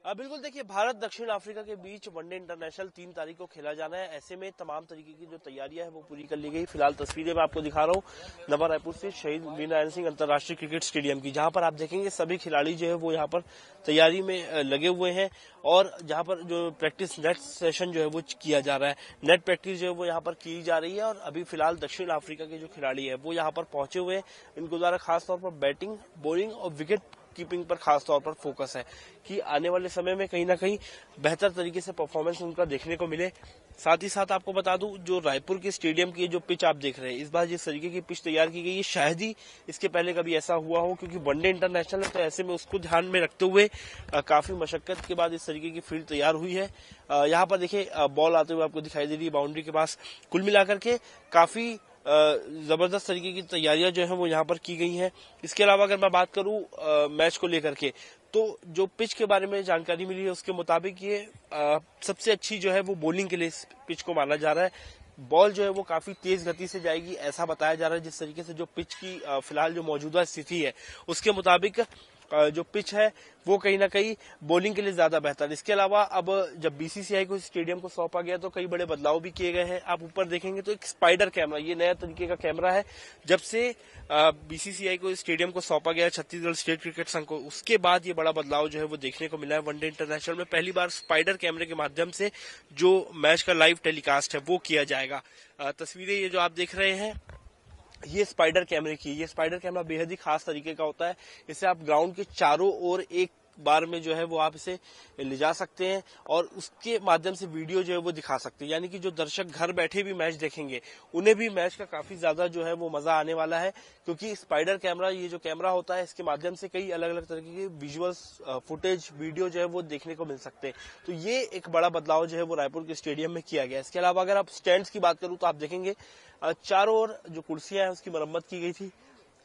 बिल्कुल देखिए, भारत दक्षिण अफ्रीका के बीच वनडे इंटरनेशनल 3 तारीख को खेला जाना है। ऐसे में तमाम तरीके की जो तैयारियां है वो पूरी कर ली गई। फिलहाल तस्वीरें मैं आपको दिखा रहा हूँ नवा रायपुर से शहीद वीर नारायण सिंह अंतर्राष्ट्रीय क्रिकेट स्टेडियम की, जहां पर आप देखेंगे सभी खिलाड़ी जो है वो यहाँ पर तैयारी में लगे हुए हैं और जहां पर जो प्रैक्टिस नेट सेशन जो है वो किया जा रहा है, नेट प्रैक्टिस जो है वो यहाँ पर की जा रही है। और अभी फिलहाल दक्षिण अफ्रीका के जो खिलाड़ी है वो यहाँ पर पहुंचे हुए हैं। इनको द्वारा खासतौर पर बैटिंग, बॉलिंग और विकेट कीपिंग पर खास तौर पर फोकस है कि आने वाले समय में कहीं ना कहीं बेहतर तरीके से परफॉर्मेंस उनका देखने को मिले। साथ ही साथ आपको बता दूं, जो रायपुर के स्टेडियम की जो पिच आप देख रहे हैं, इस बार जिस तरीके की पिच तैयार की गई है शायद ही इसके पहले कभी ऐसा हुआ हो, क्योंकि वनडे इंटरनेशनल है तो ऐसे में उसको ध्यान में रखते हुए काफी मशक्कत के बाद इस तरीके की फील्ड तैयार हुई है। यहाँ पर देखिए बॉल आते हुए आपको दिखाई दे रही है बाउंड्री के पास। कुल मिलाकर के काफी जबरदस्त तरीके की तैयारियां जो है वो यहाँ पर की गई हैं। इसके अलावा अगर मैं बात करूं मैच को लेकर के, तो जो पिच के बारे में जानकारी मिली है उसके मुताबिक ये सबसे अच्छी जो है वो बॉलिंग के लिए इस पिच को माना जा रहा है। बॉल जो है वो काफी तेज गति से जाएगी ऐसा बताया जा रहा है। जिस तरीके से जो पिच की फिलहाल जो मौजूदा स्थिति है उसके मुताबिक जो पिच है वो कहीं ना कहीं बॉलिंग के लिए ज्यादा बेहतर। इसके अलावा अब जब बीसीसीआई को स्टेडियम को सौंपा गया तो कई बड़े बदलाव भी किए गए हैं। आप ऊपर देखेंगे तो एक स्पाइडर कैमरा, ये नया तरीके का कैमरा है। जब से बीसीसीआई को स्टेडियम को सौंपा गया छत्तीसगढ़ स्टेट क्रिकेट संघ को, उसके बाद ये बड़ा बदलाव जो है वो देखने को मिला है। वनडे इंटरनेशनल में पहली बार स्पाइडर कैमरे के माध्यम से जो मैच का लाइव टेलीकास्ट है वो किया जाएगा। तस्वीरें ये जो आप देख रहे हैं ये स्पाइडर कैमरे की, ये स्पाइडर कैमरा बेहद ही खास तरीके का होता है। इसे आप ग्राउंड के चारों ओर एक बार में जो है वो आप इसे ले जा सकते हैं और उसके माध्यम से वीडियो जो है वो दिखा सकते हैं। यानी कि जो दर्शक घर बैठे भी मैच देखेंगे उन्हें भी मैच का काफी ज्यादा जो है वो मजा आने वाला है, क्योंकि स्पाइडर कैमरा, ये जो कैमरा होता है इसके माध्यम से कई अलग अलग तरीके के विजुअल्स, फुटेज, वीडियो जो है वो देखने को मिल सकते हैं। तो ये एक बड़ा बदलाव जो है वो रायपुर के स्टेडियम में किया गया। इसके अलावा अगर आप स्टैंड्स की बात करूं तो आप देखेंगे चारों ओर जो कुर्सियां हैं उसकी मरम्मत की गई थी,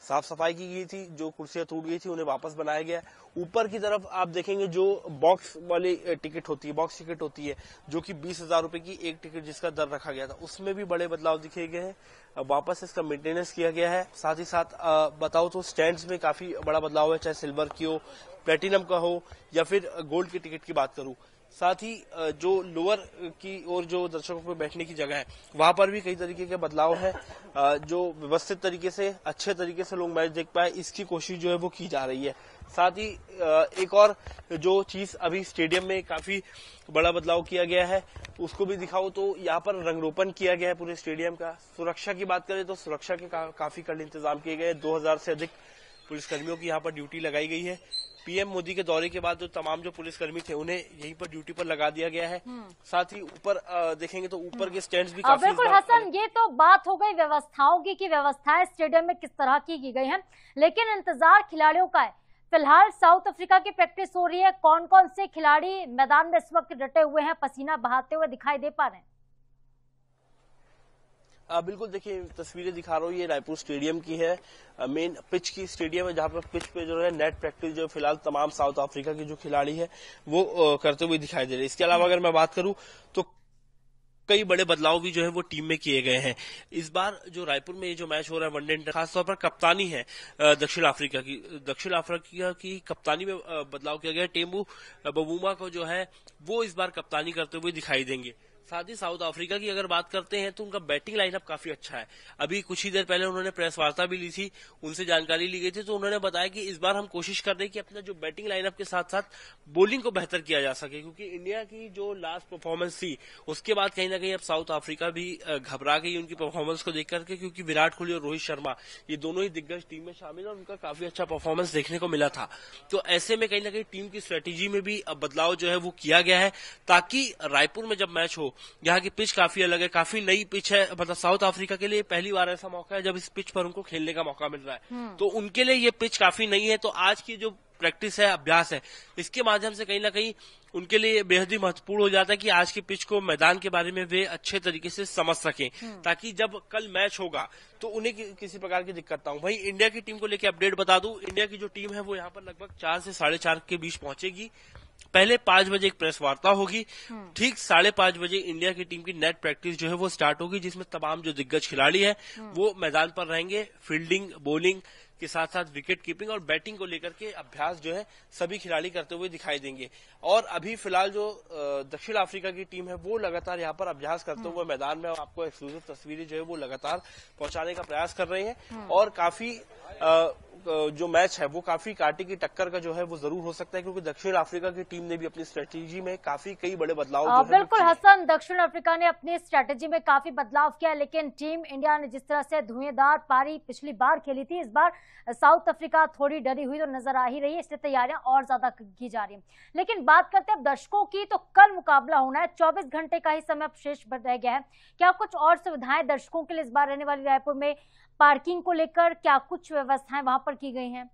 साफ सफाई की गई थी। जो कुर्सियां टूट गई थी उन्हें वापस बनाया गया। ऊपर की तरफ आप देखेंगे जो बॉक्स वाली टिकट होती है, बॉक्स टिकट होती है, जो कि 20,000 रुपए की एक टिकट जिसका दर रखा गया था, उसमें भी बड़े बदलाव दिखे गए हैं। वापस इसका मेंटेनेंस किया गया है। साथ ही साथ बताओ तो स्टैंड्स में काफी बड़ा बदलाव है, चाहे सिल्वर की हो, प्लेटिनम का हो या फिर गोल्ड की टिकट की बात करूं। साथ ही जो लोअर की और जो दर्शकों को बैठने की जगह है वहां पर भी कई तरीके के बदलाव है। जो व्यवस्थित तरीके से, अच्छे तरीके से लोग मैच देख पाए इसकी कोशिश जो है वो की जा रही है। साथ ही एक और जो चीज अभी स्टेडियम में काफी बड़ा बदलाव किया गया है उसको भी दिखाओ तो यहाँ पर रंगरोपण किया गया है पूरे स्टेडियम का। सुरक्षा की बात करें तो सुरक्षा के काफी कड़े इंतजाम किए गए। 2000 से अधिक पुलिसकर्मियों की यहाँ पर ड्यूटी लगाई गई है। पीएम मोदी के दौरे के बाद जो तमाम जो पुलिसकर्मी थे उन्हें यहीं पर ड्यूटी पर लगा दिया गया है। साथ ही ऊपर देखेंगे तो ऊपर के स्टैंड्स भी काफी। बिल्कुल हसन, ये तो बात हो गई व्यवस्थाओं की कि व्यवस्थाएं स्टेडियम में किस तरह की गई हैं, लेकिन इंतजार खिलाड़ियों का है। फिलहाल साउथ अफ्रीका की प्रैक्टिस हो रही है। कौन कौन से खिलाड़ी मैदान में इस वक्त डटे हुए हैं, पसीना बहाते हुए दिखाई दे पा रहे हैं? बिल्कुल देखिए, तस्वीरें दिखा रहा हूँ ये रायपुर स्टेडियम की है, मेन पिच की स्टेडियम है, जहां पर पिच पे जो है नेट प्रैक्टिस जो फिलहाल तमाम साउथ अफ्रीका के जो खिलाड़ी है वो करते हुए दिखाई दे रहे हैं। इसके अलावा अगर मैं बात करूं तो कई बड़े बदलाव भी जो है वो टीम में किए गए हैं। इस बार जो रायपुर में ये जो मैच हो रहा है वनडे, खासतौर पर कप्तानी है दक्षिण अफ्रीका की। दक्षिण अफ्रीका की कप्तानी में बदलाव किया गया। टेम्बू बबूमा को जो है वो इस बार कप्तानी करते हुए दिखाई देंगे। साथ ही साउथ अफ्रीका की अगर बात करते हैं तो उनका बैटिंग लाइनअप काफी अच्छा है। अभी कुछ ही देर पहले उन्होंने प्रेस वार्ता भी ली थी, उनसे जानकारी ली गई थी, तो उन्होंने बताया कि इस बार हम कोशिश कर रहे हैं कि अपना जो बैटिंग लाइनअप के साथ साथ बॉलिंग को बेहतर किया जा सके, क्योंकि इंडिया की जो लास्ट परफॉर्मेंस थी उसके बाद कहीं ना कहीं अब साउथ अफ्रीका भी घबरा गई उनकी परफॉर्मेंस को देख करके, क्योंकि विराट कोहली और रोहित शर्मा ये दोनों ही दिग्गज टीम में शामिल और उनका काफी अच्छा परफॉर्मेंस देखने को मिला था। तो ऐसे में कहीं ना कहीं टीम की स्ट्रेटेजी में भी बदलाव जो है वो किया गया है, ताकि रायपुर में जब मैच हो, यहाँ की पिच काफी अलग है, काफी नई पिच है। मतलब साउथ अफ्रीका के लिए पहली बार ऐसा मौका है जब इस पिच पर उनको खेलने का मौका मिल रहा है, तो उनके लिए ये पिच काफी नई है। तो आज की जो प्रैक्टिस है, अभ्यास है, इसके माध्यम से कहीं ना कहीं उनके लिए बेहद ही महत्वपूर्ण हो जाता है कि आज की पिच को, मैदान के बारे में वे अच्छे तरीके से समझ सकें, ताकि जब कल मैच होगा तो उन्हें किसी प्रकार की दिक्कत ना हो। भाई इंडिया की टीम को लेकर अपडेट बता दूं, इंडिया की जो टीम है वो यहाँ पर लगभग 4 से 4:30 के बीच पहुंचेगी। पहले 5 बजे एक प्रेस वार्ता होगी, ठीक 5:30 बजे इंडिया की टीम की नेट प्रैक्टिस जो है वो स्टार्ट होगी, जिसमें तमाम जो दिग्गज खिलाड़ी है वो मैदान पर रहेंगे। फील्डिंग, बॉलिंग, के साथ साथ विकेट कीपिंग और बैटिंग को लेकर के अभ्यास जो है सभी खिलाड़ी करते हुए दिखाई देंगे। और अभी फिलहाल जो दक्षिण अफ्रीका की टीम है वो लगातार यहाँ पर अभ्यास करते हुए मैदान में आपको एक्सक्लूसिव तस्वीरें जो है वो लगातार पहुंचाने का प्रयास कर रहे हैं। और काफी जो मैच है वो काफी कांटे की टक्कर का जो है वो जरूर हो सकता है, क्योंकि दक्षिण अफ्रीका की टीम ने भी अपनी स्ट्रेटेजी में काफी कई बड़े बदलाव बिल्कुल हसन, दक्षिण अफ्रीका ने अपनी स्ट्रेटेजी में काफी बदलाव किया, लेकिन टीम इंडिया ने जिस तरह से धुएंधार पारी पिछली बार खेली थी, इस बार साउथ अफ्रीका थोड़ी डरी हुई तो नजर आ ही रही है, इसलिए तैयारियां और ज्यादा की जा रही है। लेकिन बात करते हैं दर्शकों की, तो कल मुकाबला होना है, 24 घंटे का ही समय शेष रह गया है। क्या कुछ और सुविधाएं दर्शकों के लिए इस बार रहने वाली रायपुर में? पार्किंग को लेकर क्या कुछ व्यवस्थाएं वहां पर की गई हैं?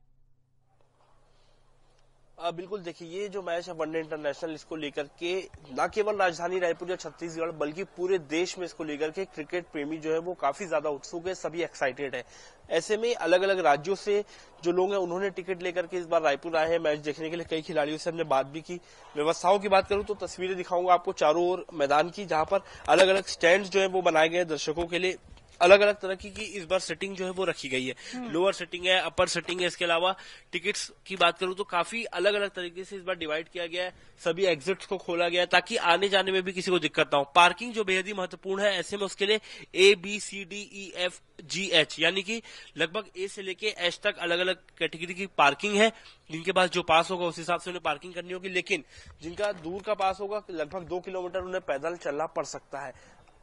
बिल्कुल, देखिए ये जो मैच है वनडे इंटरनेशनल, इसको लेकर के न केवल राजधानी रायपुर या छत्तीसगढ़ बल्कि पूरे देश में इसको लेकर के क्रिकेट प्रेमी जो है वो काफी ज्यादा उत्सुक है, सभी एक्साइटेड है। ऐसे में अलग अलग राज्यों से जो लोग हैं उन्होंने टिकट लेकर के इस बार रायपुर आए हैं मैच देखने के लिए। कई खिलाड़ियों से हमने बात भी की। व्यवस्थाओं की बात करूं तो तस्वीरें दिखाऊंगा आपको चारों ओर मैदान की, जहां पर अलग अलग स्टैंड जो है वो बनाए गए दर्शकों के लिए। अलग अलग तरह की इस बार सेटिंग जो है वो रखी गई है। लोअर सेटिंग है, अपर सेटिंग है। इसके अलावा टिकट्स की बात करूं तो काफी अलग अलग तरीके से इस बार डिवाइड किया गया है। सभी एग्जिट्स को खोला गया है ताकि आने जाने में भी किसी को दिक्कत ना हो। पार्किंग जो बेहद ही महत्वपूर्ण है, ऐसे में उसके लिए ABCDEFGH यानी कि लगभग ए से लेके एच तक अलग अलग कैटेगरी की पार्किंग है। जिनके पास जो पास होगा उस हिसाब से उन्हें पार्किंग करनी होगी, लेकिन जिनका दूर का पास होगा लगभग 2 किलोमीटर उन्हें पैदल चलना पड़ सकता है।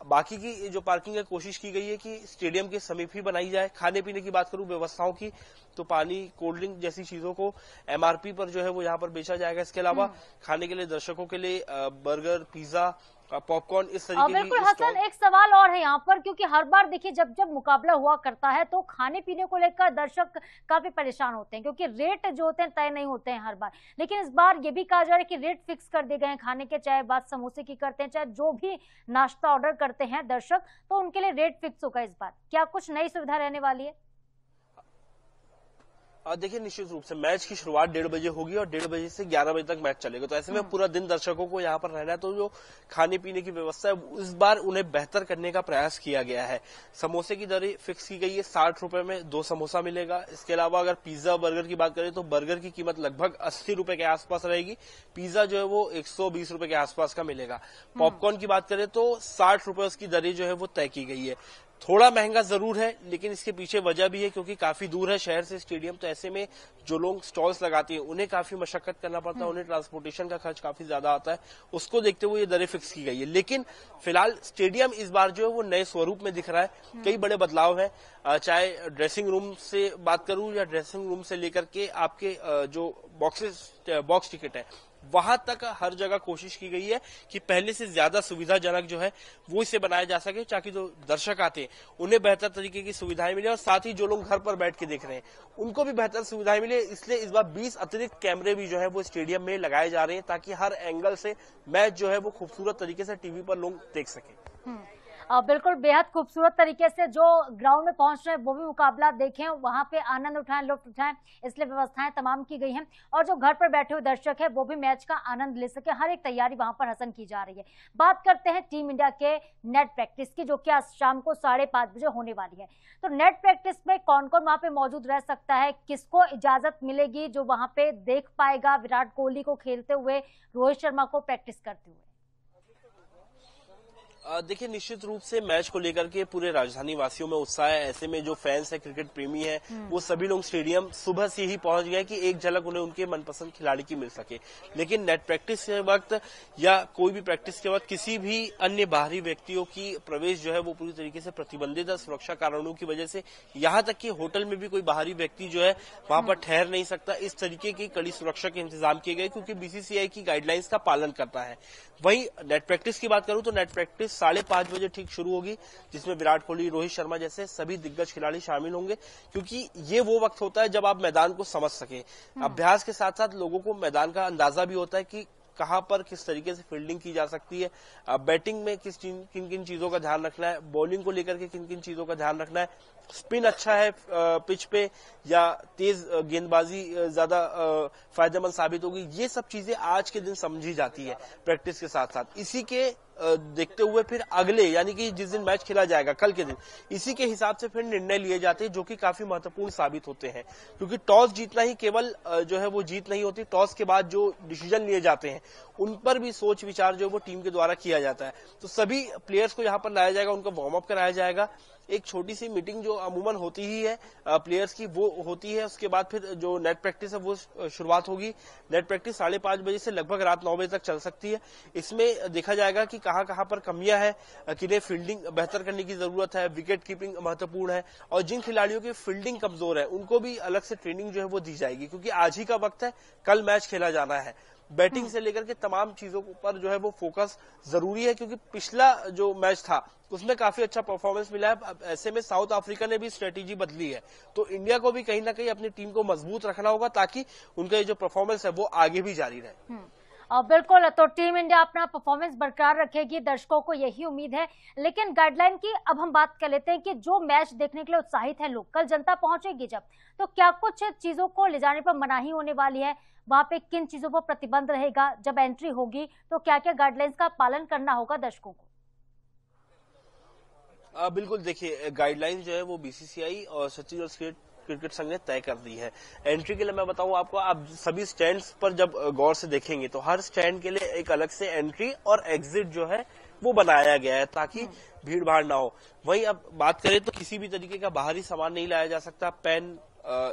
बाकी की जो पार्किंग है कोशिश की गई है कि स्टेडियम के समीप ही बनाई जाए। खाने पीने की बात करूं व्यवस्थाओं की तो पानी, कोल्ड ड्रिंक जैसी चीजों को MRP पर जो है वो यहाँ पर बेचा जाएगा। इसके अलावा खाने के लिए दर्शकों के लिए बर्गर, पिज्जा, पॉपकॉर्न इस तरीके की। बिल्कुल हसन, एक सवाल और है यहाँ पर, क्योंकि हर बार देखिए जब जब मुकाबला हुआ करता है तो खाने पीने को लेकर दर्शक काफी परेशान होते हैं, क्योंकि रेट जो होते हैं तय नहीं होते हैं हर बार। लेकिन इस बार ये भी कहा जा रहा है कि रेट फिक्स कर दिए गए हैं खाने के, चाहे बात समोसे की करते हैं चाहे जो भी नाश्ता ऑर्डर करते हैं दर्शक, तो उनके लिए रेट फिक्स होगा इस बार। क्या कुछ नई सुविधा रहने वाली है? देखिए निश्चित रूप से मैच की शुरुआत 1:30 बजे होगी और 1:30 बजे से 11 बजे तक मैच चलेगा। तो ऐसे में पूरा दिन दर्शकों को यहाँ पर रहना है। तो जो खाने पीने की व्यवस्था है इस बार उन्हें बेहतर करने का प्रयास किया गया है। समोसे की दरें फिक्स की गई है, 60 रुपए में 2 समोसा मिलेगा। इसके अलावा अगर पिज्जा बर्गर की बात करें तो बर्गर की कीमत लगभग 80 रुपए के आसपास रहेगी। पिज्जा जो है वो 120 रुपए के आसपास का मिलेगा। पॉपकॉर्न की बात करें तो 60 रुपए उसकी दरें जो है वो तय की गई है। थोड़ा महंगा जरूर है, लेकिन इसके पीछे वजह भी है क्योंकि काफी दूर है शहर से स्टेडियम। तो ऐसे में जो लोग स्टॉल्स लगाते हैं उन्हें काफी मशक्कत करना पड़ता है, उन्हें ट्रांसपोर्टेशन का खर्च काफी ज्यादा आता है। उसको देखते हुए ये दरें फिक्स की गई है। लेकिन फिलहाल स्टेडियम इस बार जो है वो नए स्वरूप में दिख रहा है। कई बड़े बदलाव है, चाहे ड्रेसिंग रूम से बात करूं या ड्रेसिंग रूम से लेकर के आपके जो बॉक्स टिकट है वहां तक हर जगह कोशिश की गई है कि पहले से ज्यादा सुविधाजनक जो है वो इसे बनाया जा सके, ताकि जो दर्शक आते हैं उन्हें बेहतर तरीके की सुविधाएं मिले और साथ ही जो लोग घर पर बैठ के देख रहे हैं उनको भी बेहतर सुविधाएं मिले। इसलिए इस बार 20 अतिरिक्त कैमरे भी जो है वो स्टेडियम में लगाए जा रहे हैं ताकि हर एंगल से मैच जो है वो खूबसूरत तरीके से टीवी पर लोग देख सके। बिल्कुल बेहद खूबसूरत तरीके से जो ग्राउंड में पहुंच रहे हैं वो भी मुकाबला देखें, वहां पे आनंद उठाएं, लुत्फ उठाएं, इसलिए व्यवस्थाएं तमाम की गई हैं। और जो घर पर बैठे हुए दर्शक है वो भी मैच का आनंद ले सके, हर एक तैयारी वहां पर हसन की जा रही है। बात करते हैं टीम इंडिया के नेट प्रैक्टिस की, जो कि आज शाम को 5:30 बजे होने वाली है। तो नेट प्रैक्टिस में कौन कौन वहां पे मौजूद रह सकता है, किसको इजाजत मिलेगी जो वहां पे देख पाएगा विराट कोहली को खेलते हुए, रोहित शर्मा को प्रैक्टिस करते हुए? देखिए निश्चित रूप से मैच को लेकर के पूरे राजधानी वासियों में उत्साह है। ऐसे में जो फैंस है, क्रिकेट प्रेमी है, वो सभी लोग स्टेडियम सुबह से ही पहुंच गए कि एक झलक उन्हें उनके मनपसंद खिलाड़ी की मिल सके। लेकिन नेट प्रैक्टिस के वक्त या कोई भी प्रैक्टिस के वक्त किसी भी अन्य बाहरी व्यक्तियों की प्रवेश जो है वो पूरी तरीके से प्रतिबंधित है सुरक्षा कारणों की वजह से। यहाँ तक कि होटल में भी कोई बाहरी व्यक्ति जो है वहां पर ठहर नहीं सकता। इस तरीके की कड़ी सुरक्षा के इंतजाम किए गए क्योंकि BCCI की गाइडलाइंस का पालन करता है। वहीं नेट प्रैक्टिस की बात करूं तो नेट प्रैक्टिस 5:30 बजे ठीक शुरू होगी, जिसमें विराट कोहली, रोहित शर्मा जैसे सभी दिग्गज खिलाड़ी शामिल होंगे, क्योंकि ये वो वक्त होता है जब आप मैदान को समझ सके। अभ्यास के साथ साथ लोगों को मैदान का अंदाजा भी होता है कि कहां पर किस तरीके से फील्डिंग की जा सकती है, बैटिंग में किन किन चीजों का ध्यान रखना है, बॉलिंग को लेकर के किन किन चीजों का ध्यान रखना है, स्पिन अच्छा है पिच पे या तेज गेंदबाजी ज्यादा फायदेमंद साबित होगी, ये सब चीजें आज के दिन समझी जाती है प्रैक्टिस के साथ साथ। इसी के देखते हुए फिर अगले यानी कि जिस दिन मैच खेला जाएगा कल के दिन, इसी के हिसाब से फिर निर्णय लिए जाते हैं जो कि काफी महत्वपूर्ण साबित होते हैं। क्योंकि टॉस जीतना ही केवल जो है वो जीत नहीं होती, टॉस के बाद जो डिसीजन लिए जाते हैं उन पर भी सोच विचार जो है वो टीम के द्वारा किया जाता है। तो सभी प्लेयर्स को यहाँ पर लाया जाएगा, उनका वार्म अप कराया जाएगा, एक छोटी सी मीटिंग जो अमूमन होती ही है प्लेयर्स की वो होती है। उसके बाद फिर जो नेट प्रैक्टिस है वो शुरुआत होगी। नेट प्रैक्टिस 5:30 बजे से लगभग रात 9 बजे तक चल सकती है। इसमें देखा जाएगा कि कहां पर कमियां है, किन्हें फील्डिंग बेहतर करने की जरूरत है, विकेट कीपिंग महत्वपूर्ण है, और जिन खिलाड़ियों की फील्डिंग कमजोर है उनको भी अलग से ट्रेनिंग जो है वो दी जाएगी। क्योंकि आज ही का वक्त है, कल मैच खेला जाना है। बैटिंग से लेकर के तमाम चीजों पर जो है वो फोकस जरूरी है। क्योंकि पिछला जो मैच था उसमें काफी अच्छा परफॉर्मेंस मिला है। ऐसे में साउथ अफ्रीका ने भी स्ट्रेटेजी बदली है, तो इंडिया को भी कहीं ना कहीं अपनी टीम को मजबूत रखना होगा ताकि उनका ये जो परफॉर्मेंस है वो आगे भी जारी रहे। बिल्कुल, तो टीम इंडिया अपना परफॉर्मेंस बरकरार रखेगी, दर्शकों को यही उम्मीद है। लेकिन गाइडलाइन की अब हम बात कर लेते हैं कि जो मैच देखने के लिए उत्साहित है लोग, कल जनता पहुंचेगी जब, तो क्या कुछ चीजों को ले जाने पर मनाही होने वाली है? वहां पे किन चीजों पर प्रतिबंध रहेगा? जब एंट्री होगी तो क्या क्या गाइडलाइंस का पालन करना होगा दर्शकों को? बिल्कुल, देखिए गाइडलाइन जो है वो बीसीसीआई और छत्तीसगढ़ स्टेट क्रिकेट संघ ने तय कर दी है। एंट्री के लिए मैं बताऊं आपको, आप सभी स्टैंड्स पर जब गौर से देखेंगे तो हर स्टैंड के लिए एक अलग से एंट्री और एग्जिट जो है वो बनाया गया है ताकि भीड़ भाड़ ना हो। वहीं अब बात करें तो किसी भी तरीके का बाहरी सामान नहीं लाया जा सकता, पेन,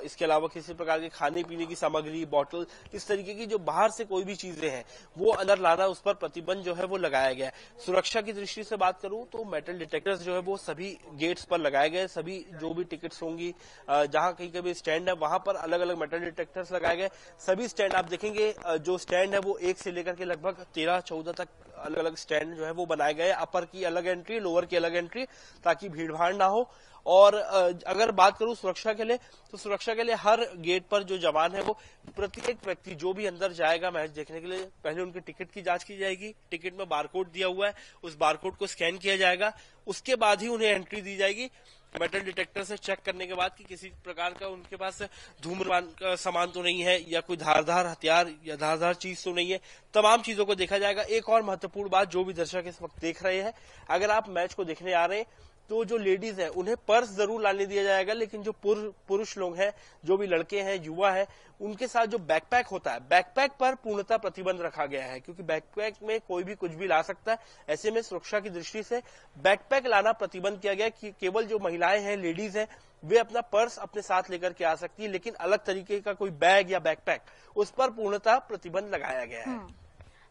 इसके अलावा किसी प्रकार के खाने पीने की सामग्री, बॉटल, इस तरीके की जो बाहर से कोई भी चीजें हैं वो अंदर लाना, उस पर प्रतिबंध जो है वो लगाया गया है। सुरक्षा की दृष्टि से बात करूं तो मेटल डिटेक्टर्स जो है वो सभी गेट्स पर लगाए गए। सभी जो भी टिकट्स होंगी, जहां कहीं कभी स्टैंड है वहां पर अलग अलग मेटल डिटेक्टर्स लगाए गए। सभी स्टैंड आप देखेंगे, जो स्टैंड है वो 1 से लेकर के लगभग 13-14 तक अलग अलग स्टैंड जो है वो बनाए गए। अपर की अलग एंट्री, लोअर की अलग एंट्री, ताकि भीड़ भाड़ ना हो। और अगर बात करूं सुरक्षा के लिए, तो सुरक्षा के लिए हर गेट पर जो जवान है वो प्रत्येक व्यक्ति जो भी अंदर जाएगा मैच देखने के लिए, पहले उनके टिकट की जांच की जाएगी। टिकट में बारकोड दिया हुआ है, उस बारकोड को स्कैन किया जाएगा, उसके बाद ही उन्हें एंट्री दी जाएगी। मेटल डिटेक्टर से चेक करने के बाद कि किसी प्रकार का उनके पास धूम्रपान का सामान तो नहीं है या कोई धारदार हथियार या धारदार चीज तो नहीं है, तमाम चीजों को देखा जाएगा। एक और महत्वपूर्ण बात जो भी दर्शक इस वक्त देख रहे हैं, अगर आप मैच को देखने आ रहे हैं तो जो लेडीज है उन्हें पर्स जरूर लाने दिया जाएगा, लेकिन जो पुरुष लोग हैं, जो भी लड़के हैं, युवा है, उनके साथ जो बैकपैक होता है, बैकपैक पर पूर्णतः प्रतिबंध रखा गया है। क्योंकि बैकपैक में कोई भी कुछ भी ला सकता है। ऐसे में सुरक्षा की दृष्टि से बैकपैक लाना प्रतिबंध किया गया है कि केवल जो महिलाएं हैं, लेडीज हैं, वे अपना पर्स अपने साथ लेकर के आ सकती है, लेकिन अलग तरीके का कोई बैग या बैकपैक, उस पर पूर्णतः प्रतिबंध लगाया गया है।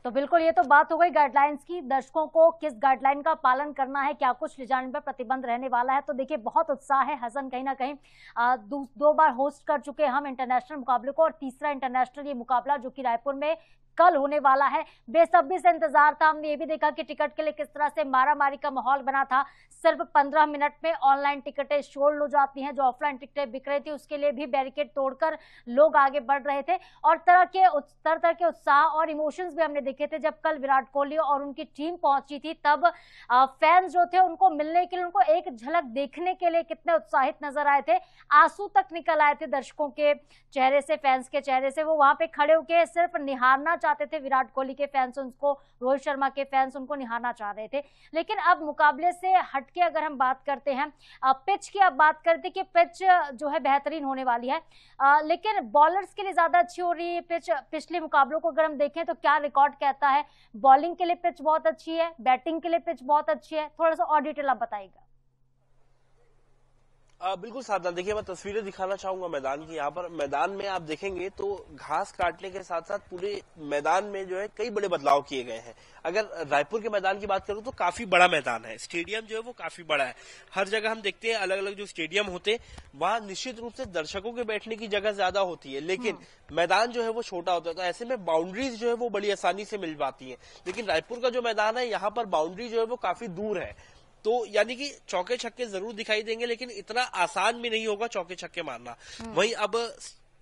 तो बिल्कुल, ये तो बात हो गई गाइडलाइंस की। दर्शकों को किस गाइडलाइन का पालन करना है, क्या कुछ ले जाने पर प्रतिबंध रहने वाला है, तो देखिए बहुत उत्साह है। हसन कहीं ना कहीं 2 बार होस्ट कर चुके हम इंटरनेशनल मुकाबले को, और तीसरा इंटरनेशनल ये मुकाबला जो कि रायपुर में कल होने वाला है। बेसब्री से इंतजार था। हमने ये भी देखा कि टिकट के लिए किस तरह से मारामारी का माहौल बना था। सिर्फ 15 मिनट में ऑनलाइन टिकटें शोल्ड हो जाती हैं। जो ऑफलाइन टिकटें बिक रही थी उसके लिए भी बैरिकेड तोड़कर लोग आगे बढ़ रहे थे, और तरह के उत्साह और इमोशंस भी हमने देखे थे। जब कल विराट कोहली और उनकी टीम पहुंची थी तब फैंस जो थे उनको मिलने के लिए, उनको एक झलक देखने के लिए कितने उत्साहित नजर आए थे। आंसू तक निकल आए थे दर्शकों के चेहरे से, फैंस के चेहरे से। वो वहां पे खड़े होकर सिर्फ निहारना चाहते थे। विराट कोहली के फैंस उनको, रोहित शर्मा के फैंस उनको निहारना चाह रहे थे। लेकिन अब मुकाबले से हटके अगर हम बात करते हैं पिच की, अब बात करते कि पिच जो है बेहतरीन होने वाली है, लेकिन बॉलर्स के लिए ज्यादा अच्छी हो रही है पिच। पिछले मुकाबलों को अगर हम देखें तो क्या रिकॉर्ड कहता है? बॉलिंग के लिए पिच बहुत अच्छी है, बैटिंग के लिए पिच बहुत अच्छी है। थोड़ा सा और डिटेल आप बताइएगा। बिल्कुल सावधान, देखिए मैं तस्वीरें दिखाना चाहूंगा मैदान की। यहाँ पर मैदान में आप देखेंगे तो घास काटने के साथ साथ पूरे मैदान में जो है कई बड़े बदलाव किए गए हैं। अगर रायपुर के मैदान की बात करूं तो काफी बड़ा मैदान है, स्टेडियम जो है वो काफी बड़ा है। हर जगह हम देखते हैं अलग अलग जो स्टेडियम होते हैं वहां निश्चित रूप से दर्शकों के बैठने की जगह ज्यादा होती है, लेकिन मैदान जो है वो छोटा होता है। तो ऐसे में बाउंड्रीज जो है वो बड़ी आसानी से मिल पाती है। लेकिन रायपुर का जो मैदान है यहाँ पर बाउंड्री जो है वो काफी दूर है, तो यानी कि चौके छक्के जरूर दिखाई देंगे, लेकिन इतना आसान भी नहीं होगा चौके छक्के मारना। वहीं अब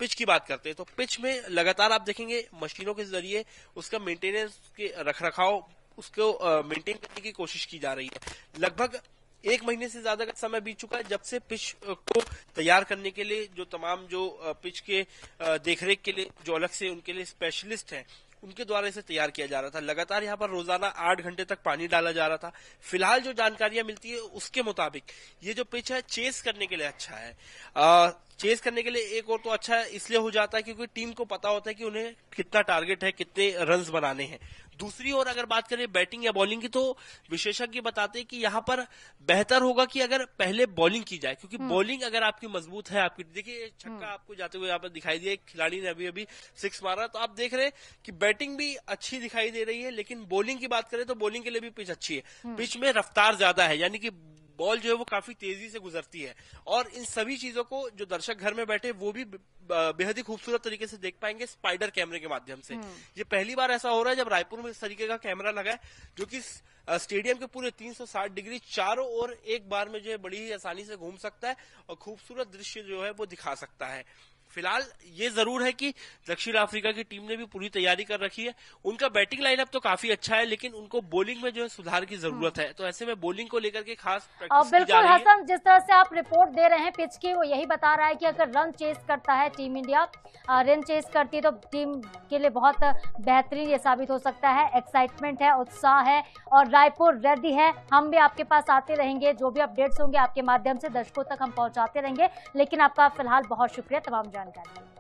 पिच की बात करते हैं तो पिच में लगातार आप देखेंगे मशीनों के जरिए उसका मेंटेनेंस के रखरखाव, उसको मेंटेन करने की कोशिश की जा रही है। लगभग 1 महीने से ज्यादा का समय बीत चुका है जब से पिच को तैयार करने के लिए जो तमाम जो पिच के देखरेख के लिए जो अलग से उनके लिए स्पेशलिस्ट हैं उनके द्वारा इसे तैयार किया जा रहा था। लगातार यहाँ पर रोजाना 8 घंटे तक पानी डाला जा रहा था। फिलहाल जो जानकारियां मिलती है उसके मुताबिक ये जो पिच है चेस करने के लिए अच्छा है। चेस करने के लिए एक और तो अच्छा है इसलिए हो जाता है क्योंकि टीम को पता होता है कि उन्हें कितना टारगेट है, कितने रन्स बनाने हैं। दूसरी ओर अगर बात करें बैटिंग या बॉलिंग की तो विशेषज्ञ बताते हैं कि यहाँ पर बेहतर होगा कि अगर पहले बॉलिंग की जाए, क्योंकि बॉलिंग अगर आपकी मजबूत है, आपकी देखिए छक्का आपको जाते हुए यहाँ पर दिखाई दिया, एक खिलाड़ी ने अभी अभी 6 मारा, तो आप देख रहे हैं कि बैटिंग भी अच्छी दिखाई दे रही है। लेकिन बॉलिंग की बात करें तो बॉलिंग के लिए भी पिच अच्छी है, पिच में रफ्तार ज्यादा है, यानी कि बॉल जो है वो काफी तेजी से गुजरती है। और इन सभी चीजों को जो दर्शक घर में बैठे वो भी बेहद ही खूबसूरत तरीके से देख पाएंगे स्पाइडर कैमरे के माध्यम से। ये पहली बार ऐसा हो रहा है जब रायपुर में इस तरीके का कैमरा लगा है जो कि स्टेडियम के पूरे 360 डिग्री चारों ओर एक बार में जो है बड़ी ही आसानी से घूम सकता है और खूबसूरत दृश्य जो है वो दिखा सकता है। फिलहाल ये जरूर है कि दक्षिण अफ्रीका की टीम ने भी पूरी तैयारी कर रखी है। उनका बैटिंग लाइनअप तो काफी अच्छा है लेकिन उनको बॉलिंग में जो है सुधार की जरूरत है, तो ऐसे में बॉलिंग को लेकर के खास प्रैक्टिस की जा रही है। हसन, जिस तरह से आप रिपोर्ट दे रहे हैं पिच की, वो यही बता रहा है कि अगर रन चेस करता है टीम इंडिया, रन चेस करती है तो टीम के लिए बहुत बेहतरीन ये साबित हो सकता है। एक्साइटमेंट है, उत्साह है और रायपुर रेडी है। हम भी आपके पास आते रहेंगे, जो भी अपडेट्स होंगे आपके माध्यम से दर्शकों तक हम पहुंचाते रहेंगे। लेकिन आपका फिलहाल बहुत शुक्रिया तमाम जानकारी।